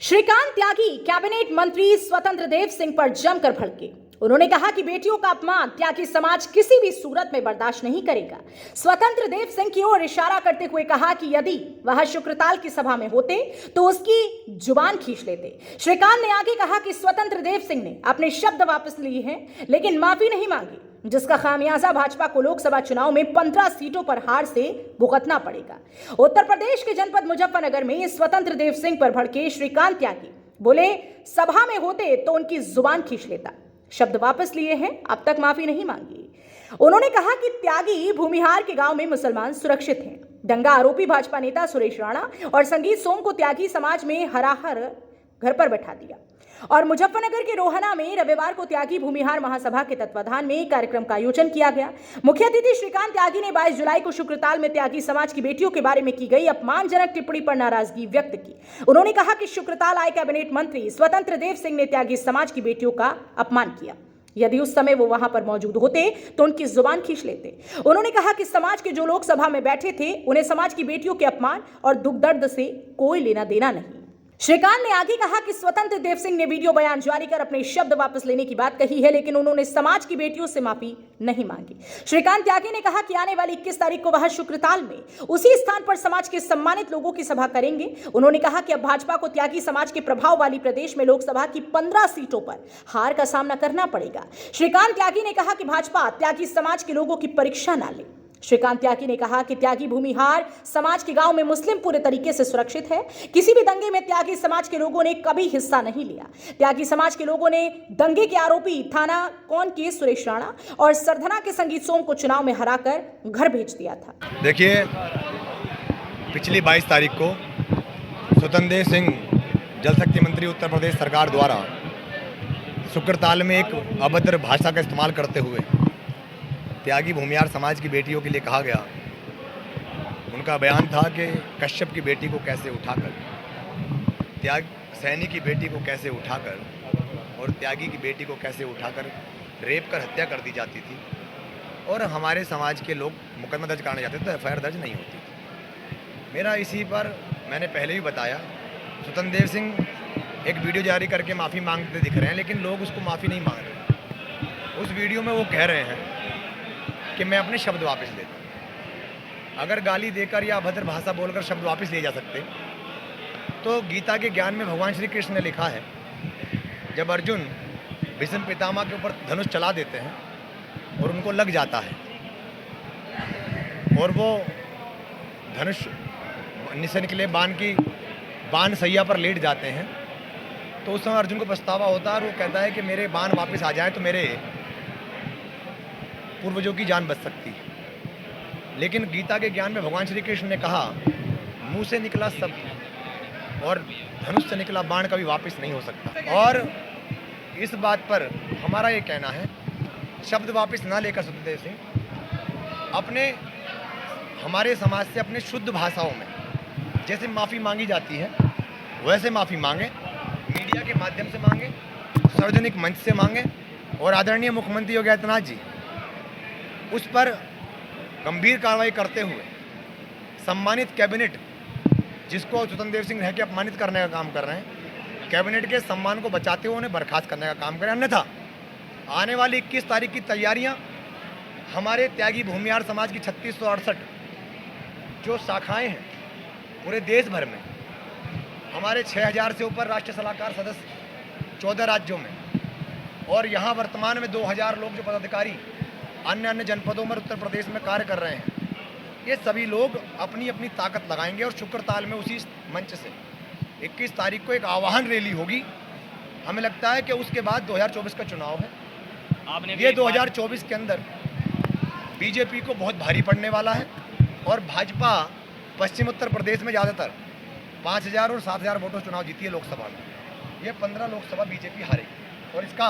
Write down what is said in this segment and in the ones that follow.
श्रीकांत त्यागी cabinet मंत्री स्वतंत्र देव सिंह पर जमकर भड़के। उन्होंने कहा कि बेटियों का अपमान त्यागी समाज किसी भी सूरत में बर्दाश्त नहीं करेगा। स्वतंत्र देव सिंह की ओर इशारा करते हुए कहा कि यदि वह शुक्रताल की सभा में होते तो उसकी जुबान खींच लेते। श्रीकांत ने आगे कहा कि स्वतंत्र देव सिंह ने अपने शब्द वापस लिए हैं, लेकिन माफी नहीं मांगी, जिसका खामियाजा भाजपा को लोकसभा चुनाव में 15 सीटों पर हार से भुगतना पड़ेगा। उत्तर प्रदेश के जनपद मुजफ्फरनगर में स्वतंत्र देव सिंह पर भड़के श्रीकांत त्यागी बोले, सभा में होते तो उनकी जुबान खींच लेता। शब्द वापस लिए हैं, अब तक माफी नहीं मांगी। उन्होंने कहा कि त्यागी भूमिहार के गांव में मुसलमान सुरक्षित हैं। दंगा आरोपी भाजपा नेता सुरेश राणा और संगीत सोम को त्यागी समाज में हराहर घर पर बैठा दिया। और मुजफ्फरनगर के रोहना में रविवार को त्यागी भूमिहार महासभा के तत्वाधान में कार्यक्रम का आयोजन किया गया। मुख्य अतिथि श्रीकांत त्यागी ने 22 जुलाई को शुक्रताल में त्यागी समाज की बेटियों के बारे में की गई अपमानजनक टिप्पणी पर नाराजगी व्यक्त की। उन्होंने कहा कि शुक्रताल आए कैबिनेट मंत्री स्वतंत्र देव सिंह ने त्यागी समाज की बेटियों का अपमान किया। यदि उस समय वो वहां पर मौजूद होते तो उनकी जुबान खींच लेते। उन्होंने कहा कि समाज के जो लोग सभा में बैठे थे उन्हें समाज की बेटियों के अपमान और दुख दर्द से कोई लेना देना नहीं। श्रीकांत ने आगे कहा कि स्वतंत्र देव सिंह ने वीडियो बयान जारी कर अपने शब्द वापस लेने की बात कही है, लेकिन उन्होंने समाज की बेटियों से माफी नहीं मांगी। श्रीकांत त्यागी ने कहा कि आने वाली 21 तारीख को वह शुक्रताल में उसी स्थान पर समाज के सम्मानित लोगों की सभा करेंगे। उन्होंने कहा कि अब भाजपा को त्यागी समाज के प्रभाव वाली प्रदेश में लोकसभा की 15 सीटों पर हार का सामना करना पड़ेगा। श्रीकांत त्यागी ने कहा कि भाजपा त्यागी समाज के लोगों की परीक्षा ना ले। श्रीकांत त्यागी ने कहा कि त्यागी भूमिहार समाज के गांव में मुस्लिम पूरे तरीके से सुरक्षित है। किसी भी दंगे में त्यागी समाज के लोगों ने कभी हिस्सा नहीं लिया। त्यागी समाज के लोगों ने दंगे के आरोपी थाना कौन के सुरेश राणा और सरधना के संगीत सोम को चुनाव में हराकर घर भेज दिया था। देखिए, पिछली 22 तारीख को स्वतंत्र देव सिंह जल शक्ति मंत्री उत्तर प्रदेश सरकार द्वारा शुक्रताल में एक अभद्र भाषा का इस्तेमाल करते हुए त्यागी भूमिहार समाज की बेटियों के लिए कहा गया। उनका बयान था कि कश्यप की बेटी को कैसे उठाकर, त्याग सैनी की बेटी को कैसे उठाकर और त्यागी की बेटी को कैसे उठाकर रेप कर हत्या कर दी जाती थी और हमारे समाज के लोग मुकदमा दर्ज कराने जाते थे तो एफआईआर दर्ज नहीं होती थी। मेरा इसी पर मैंने पहले भी बताया, स्वतंत्र देव सिंह एक वीडियो जारी करके माफ़ी मांगते दिख रहे हैं, लेकिन लोग उसको माफ़ी नहीं मांग रहे। उस वीडियो में वो कह रहे हैं कि मैं अपने शब्द वापस लेता हूँ। अगर गाली देकर या अभद्र भाषा बोलकर शब्द वापस ले जा सकते तो गीता के ज्ञान में भगवान श्री कृष्ण ने लिखा है, जब अर्जुन भीष्म पितामह के ऊपर धनुष चला देते हैं और उनको लग जाता है और वो धनुष से निकले बाण सैया पर लेट जाते हैं, तो उस समय अर्जुन को पछतावा होता है और वो कहता है कि मेरे बाण वापस आ जाए तो मेरे पूर्वजों की जान बच सकती है। लेकिन गीता के ज्ञान में भगवान श्री कृष्ण ने कहा, मुंह से निकला सब और धनुष से निकला बाण कभी वापस नहीं हो सकता। और इस बात पर हमारा ये कहना है, शब्द वापस ना लेकर स्वतंत्र देव सिंह अपने हमारे समाज से अपने शुद्ध भाषाओं में जैसे माफ़ी मांगी जाती है वैसे माफ़ी मांगे, मीडिया के माध्यम से मांगे, सार्वजनिक मंच से मांगे और आदरणीय मुख्यमंत्री योगी आदित्यनाथ जी उस पर गंभीर कार्रवाई करते हुए सम्मानित कैबिनेट, जिसको स्वतंत्र देव सिंह रह के अपमानित करने का काम कर रहे हैं, कैबिनेट के सम्मान को बचाते हुए उन्हें बर्खास्त करने का काम करें। अन्यथा आने वाली 21 तारीख की तैयारियां हमारे त्यागी भूमिहार समाज की 3668 जो शाखाएं हैं पूरे देश भर में, हमारे 6000 से ऊपर राष्ट्रीय सलाहकार सदस्य 14 राज्यों में और यहाँ वर्तमान में 2000 लोग जो पदाधिकारी अन्य जनपदों में उत्तर प्रदेश में कार्य कर रहे हैं, ये सभी लोग अपनी अपनी ताकत लगाएंगे और शुक्रताल में उसी मंच से 21 तारीख को एक आह्वान रैली होगी। हमें लगता है कि उसके बाद 2024 का चुनाव है। ये 2024 के अंदर बीजेपी को बहुत भारी पड़ने वाला है और भाजपा पश्चिम उत्तर प्रदेश में ज़्यादातर 5000 और 7000 वोटों चुनाव जीती है लोकसभा में। ये 15 लोकसभा बीजेपी हारेगी और इसका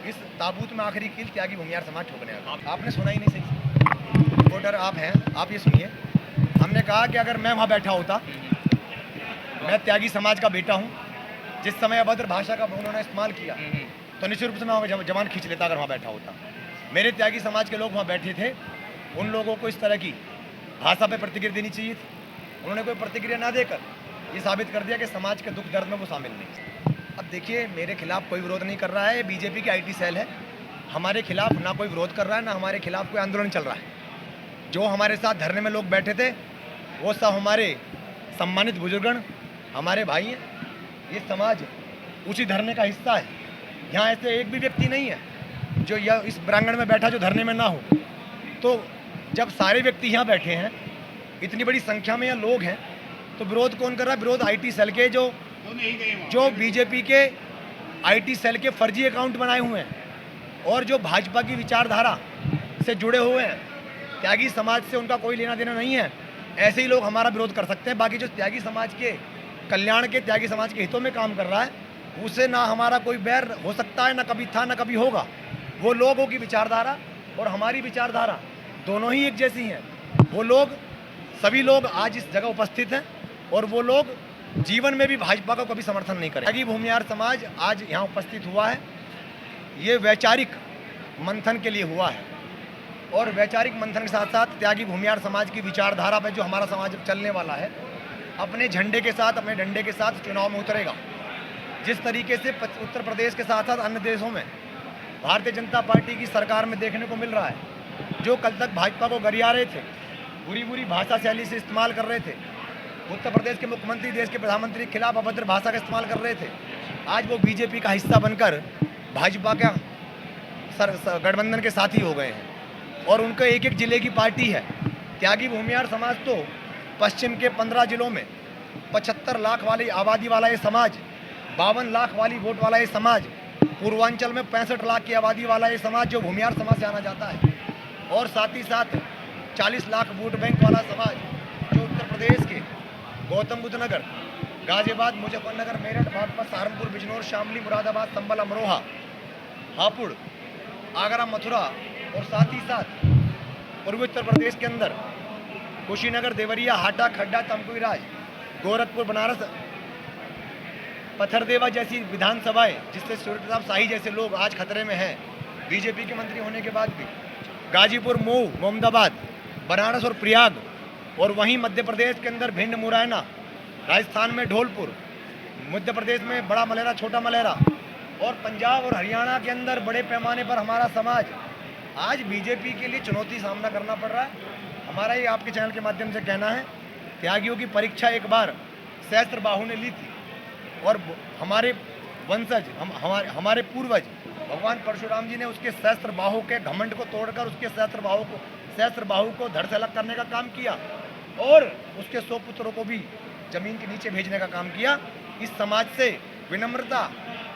इस ताबूत में आखिरी कील त्यागी भूमिहार समाज ठोकने का। आपने सुना ही नहीं सही, रिपोर्टर आप हैं, आप ये सुनिए। हमने कहा कि अगर मैं वहाँ बैठा होता, मैं त्यागी समाज का बेटा हूँ, जिस समय अभद्र भाषा का उन्होंने इस्तेमाल किया तो निश्चित रूप से मैं जवान खींच लेता अगर वहाँ बैठा होता। मेरे त्यागी समाज के लोग वहाँ बैठे थे, उन लोगों को इस तरह की भाषा पर प्रतिक्रिया देनी चाहिए थी। उन्होंने कोई प्रतिक्रिया ना देकर ये साबित कर दिया कि समाज के दुख दर्द में वो शामिल नहीं। अब देखिए, मेरे खिलाफ कोई विरोध नहीं कर रहा है, बीजेपी की आईटी सेल है। हमारे खिलाफ ना कोई विरोध कर रहा है, ना हमारे खिलाफ कोई आंदोलन चल रहा है। जो हमारे साथ धरने में लोग बैठे थे वो सब हमारे सम्मानित बुजुर्गण, हमारे भाई हैं। ये समाज उसी धरने का हिस्सा है। यहाँ ऐसे एक भी व्यक्ति नहीं है जो यह इस प्रांगण में बैठा जो धरने में ना हो। तो जब सारे व्यक्ति यहाँ बैठे हैं, इतनी बड़ी संख्या में यहाँ लोग हैं, तो विरोध कौन कर रहा है? विरोध आईटी सेल के जो बीजेपी के आईटी सेल के फर्जी अकाउंट बनाए हुए हैं और जो भाजपा की विचारधारा से जुड़े हुए हैं। त्यागी समाज से उनका कोई लेना देना नहीं है। ऐसे ही लोग हमारा विरोध कर सकते हैं। बाकी जो त्यागी समाज के कल्याण के, त्यागी समाज के हितों में काम कर रहा है, उससे ना हमारा कोई बैर हो सकता है, ना कभी था, ना कभी होगा। वो लोगों की विचारधारा और हमारी विचारधारा दोनों ही एक जैसी हैं। वो लोग, सभी लोग आज इस जगह उपस्थित हैं और वो लोग जीवन में भी भाजपा का कभी समर्थन नहीं करें। त्यागी भूमिहार समाज आज यहाँ उपस्थित हुआ है, ये वैचारिक मंथन के लिए हुआ है और वैचारिक मंथन के साथ साथ त्यागी भूमिहार समाज की विचारधारा पर जो हमारा समाज चलने वाला है, अपने झंडे के साथ, अपने डंडे के साथ चुनाव में उतरेगा। जिस तरीके से उत्तर प्रदेश के साथ साथ अन्य देशों में भारतीय जनता पार्टी की सरकार में देखने को मिल रहा है, जो कल तक भाजपा को गरिया रहे थे, बुरी बुरी भाषा शैली से इस्तेमाल कर रहे थे, उत्तर प्रदेश के मुख्यमंत्री देश के प्रधानमंत्री के खिलाफ अभद्र भाषा का इस्तेमाल कर रहे थे, आज वो बीजेपी का हिस्सा बनकर भाजपा का गठबंधन के साथी हो गए हैं और उनका एक एक जिले की पार्टी है। त्यागी भूमिहार समाज तो पश्चिम के 15 जिलों में 75 लाख वाली आबादी वाला ये समाज, 52 लाख वाली वोट वाला ये समाज, पूर्वांचल में 65 लाख की आबादी वाला ये समाज जो भूमिहार समाज से आना जाता है, और साथ ही साथ 40 लाख वोट बैंक वाला समाज जो उत्तर प्रदेश के गौतम बुद्ध नगर, गाजियाबाद, मुजफ्फरनगर, मेरठ, बागपत, सहारनपुर, बिजनौर, शामली, मुरादाबाद, संभल, अमरोहा, हापुड़, आगरा, मथुरा और साथ ही साथ पूर्वी उत्तर प्रदेश के अंदर कुशीनगर, देवरिया, हाटा, खड्डा, तमकुई राज, गोरखपुर, बनारस, पथरदेवा जैसी विधानसभाएं जिससे सूर्य प्रताप शाही जैसे लोग आज खतरे में हैं बीजेपी के मंत्री होने के बाद भी, गाजीपुर, मऊ, मोहम्मदाबाद, बनारस और प्रयाग, और वहीं मध्य प्रदेश के अंदर भिंड, मुरैना, राजस्थान में ढोलपुर, मध्य प्रदेश में बड़ा मलेरा, छोटा मलेरा, और पंजाब और हरियाणा के अंदर बड़े पैमाने पर हमारा समाज आज बीजेपी के लिए चुनौती सामना करना पड़ रहा है। हमारा ये आपके चैनल के माध्यम से कहना है, त्यागियों की परीक्षा एक बार सहस्त्रबाहु ने ली थी और हमारे वंशज, हमारे पूर्वज भगवान परशुराम जी ने उसके सहस्त्रबाहु के घमंड को तोड़कर उसके सहस्त्रबाहु को धड़ से अलग करने का काम किया और उसके 100 पुत्रों को भी जमीन के नीचे भेजने का काम किया। इस समाज से विनम्रता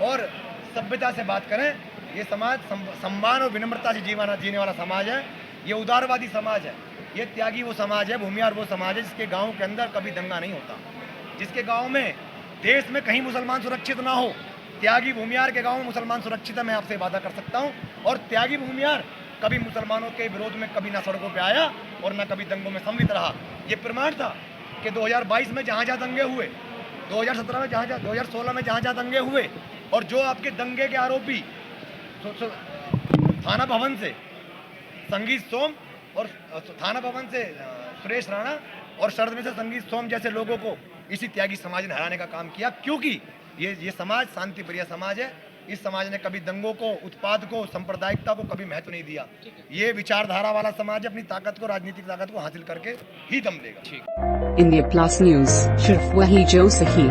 और सभ्यता से बात करें। ये समाज सम्मान और विनम्रता से जीने वाला समाज है। ये उदारवादी समाज है। ये त्यागी वो समाज है, भूमिहार वो समाज है जिसके गांव के अंदर कभी दंगा नहीं होता, जिसके गांव में, देश में कहीं मुसलमान सुरक्षित ना हो। त्यागी भूमिहार के गांव में मुसलमान सुरक्षित है, मैं आपसे वादा कर सकता हूं। और त्यागी भूमिहार कभी मुसलमानों के विरोध में कभी ना सड़कों पे आया और ना कभी दंगों में सम्मिलित रहा। ये प्रमाण था कि 2022 में जहाँ जहाँ दंगे हुए, 2017 में जहाँ 2016 में जहाँ जहाँ दंगे हुए, और जो आपके दंगे के आरोपी थाना भवन से संगीत सोम और थाना भवन से सुरेश राणा और शरद में से संगीत सोम जैसे लोगों को इसी त्यागी समाज ने हराने का काम किया, क्योंकि ये समाज शांति प्रिय समाज है। इस समाज ने कभी दंगों को, उत्पाद को, सांप्रदायिकता को कभी महत्व नहीं दिया। ये विचारधारा वाला समाज है, अपनी ताकत को, राजनीतिक ताकत को हासिल करके ही दम लेगा। इंडिया प्लस न्यूज, सिर्फ वही जो सही।